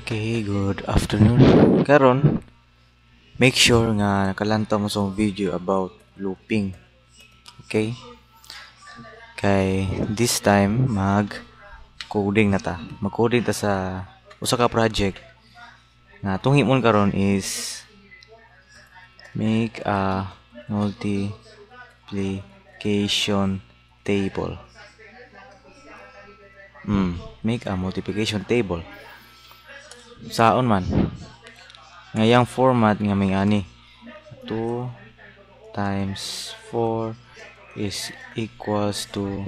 Okay, good afternoon. Karon, make sure nga nakalanta mo sa video about looping. Okay? Kay this time mag-coding na ta. Mag-coding ta sa usa ka project na itong himon karon is make a multiplication table. Make a multiplication table. Saon man? Ngayang format nga may ani 2 times 4 is equals to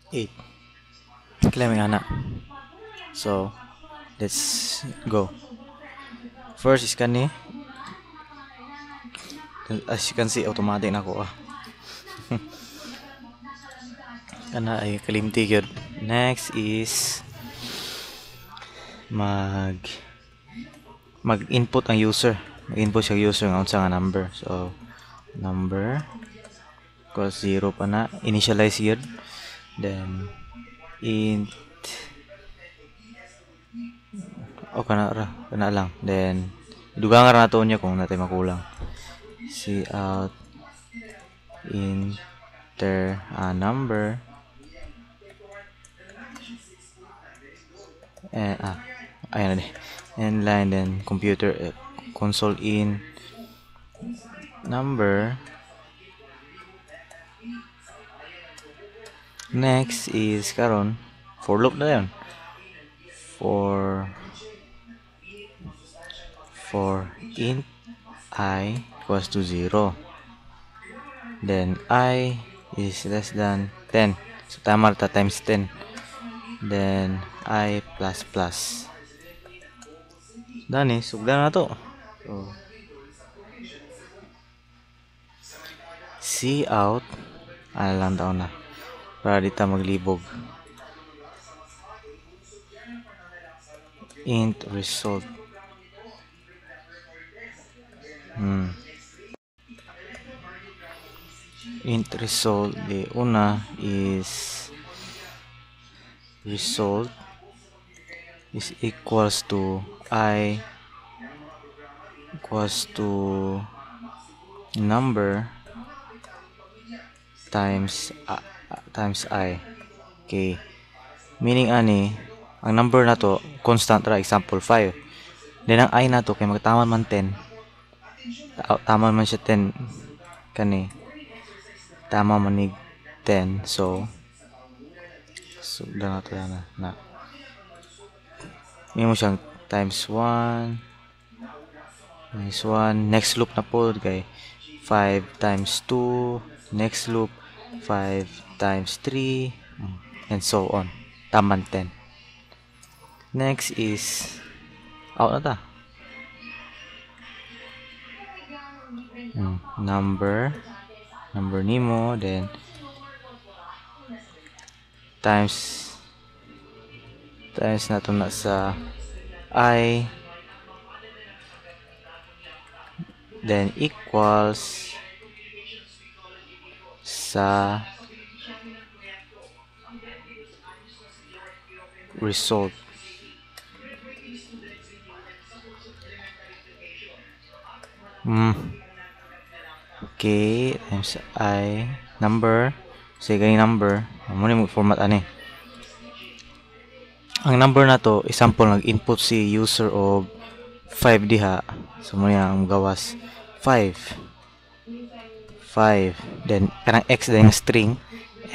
8. Kaya may ana. So, let's go. First is kani. As you can see, automatic na ako. Kana ay kalimti yun. Next is mag-input ang user. Mag-input siya user ng unsa nga number. So, number equals 0 pa na. Initialize yun. Then, int kana lang. Then, dugangan ra nato niya kung natay makulang. Cout enter a number. Ayan na end line, then computer console in number. Next is karon for loop na yun. For int I equals to 0, then I is less than 10, so tama ta times 10, then I plus plus. Dani, sugdan na to. So, cout, lang daw na para dito maglibog. Int result. Int result, the una is result is equals to I equals to number times I. Okay. Meaning ani, ang number na to constant ra, example 5. Then ang I na to kay magtaman man 10. Tama man siya 10 kani. Tama man ni 10. So lang nato na. May mo siyang times 1 minus 1. Next loop na po kay 5 times 2. Next loop 5 times 3 and so on. Taman 10. Next is out na ta. Number nimo, then times na to na sa I, then equals sa result. Okay, times I number. Say gani number. Amo ni format ani. Ang number na to, example nag-input si user of 5 diha. So mo ang gawas 5. Then kanang x din string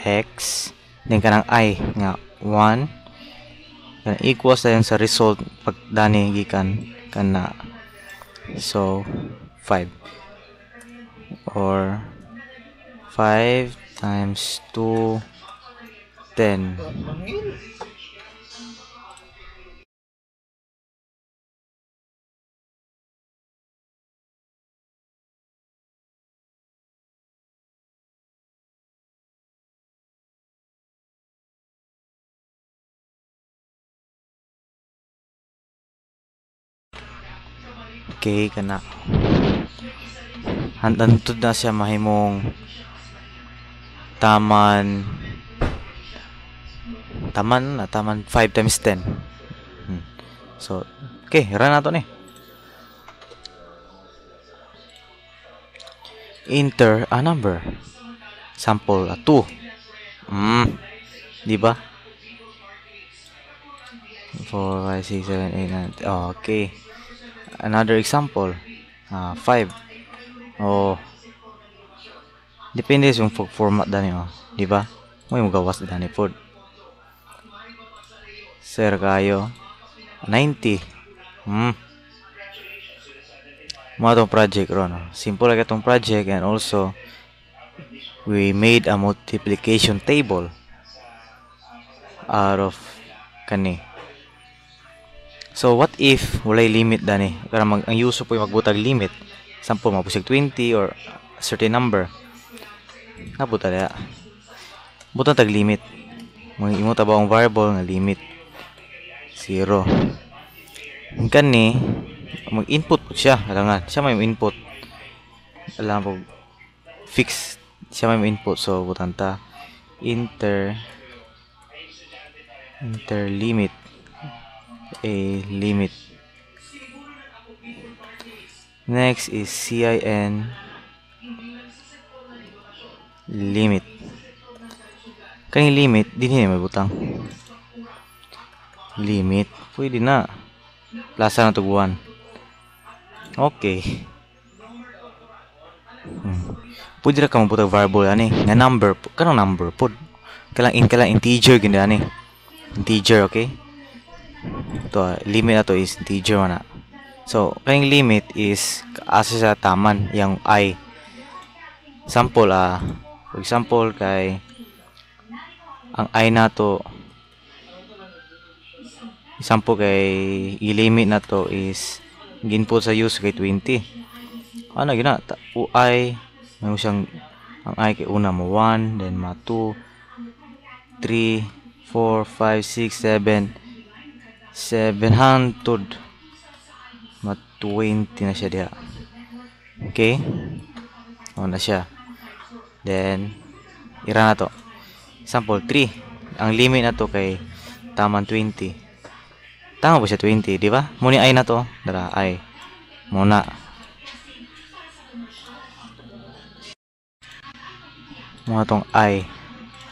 x, then kanang I nga 1. Kanang equals dayon sa result pag dani gikan kana. So 5 or 5 times 2 10. Okay, kana. Hantod na siya mahimong taman 5 times 10. So, okay, run nato ni. Enter a number. Sample 2. Di ba? 4, 5, 6, 7, 8, 9. Okay. Another example. 5. Oh, depende sa format dani oh, di ba? Mo yung gawas dani pod. Sir kayo 90. Mo atong project ron. Simple lang itong project, and also we made a multiplication table out of kani. So what if walay limit dani? Kaya ang uso po yung magbutag limit. Sample mabusig 20 or a certain number. Nabuta daya. Butang tag limit. Mga imo ta ba ang variable nga limit 0. Ang kani mag-input po siya. Alangan, siya may input. Alam po fix siya may input. So butang ta enter limit limit. Next is CIN limit. Kani limit dinhi may butang limit, pwede na plasa na to 1. Okay. Pwede ra ka mabutang variable ani nga number, kanang number pod kalang integer gid ani, integer. Okay, to limit na to is integer na. So kaning limit is asa sa taman yang I. Sample for example kay ang I na to, example kay i-limit na to is ginput sa use kay 20. Ano gina UI may siyang ang I kay una mo 1, then ma 2, 3, 4, 5, 6, 7 700 ma 20 na siya diha. Okay, na siya. Then ira na to sample 3. Ang limit na to kay taman 20. Tama ba siya 20, di ba? Muni I na to, dara I muna. Mga tong I.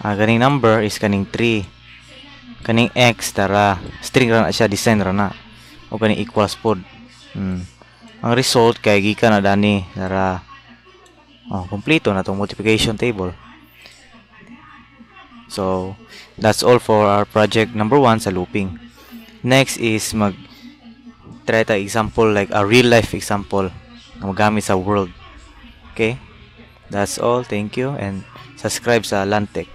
Ganing number is kaning 3. Kaning X, tara string ra na siya, design ra na. O kaning equals pod. Ang result kay gikan na dani, dara kompleto na tong multiplication table. So that's all for our project number 1 sa looping. Next is try ta example like a real life example na magamit sa world. Okay, that's all. Thank you, and subscribe sa Lantech.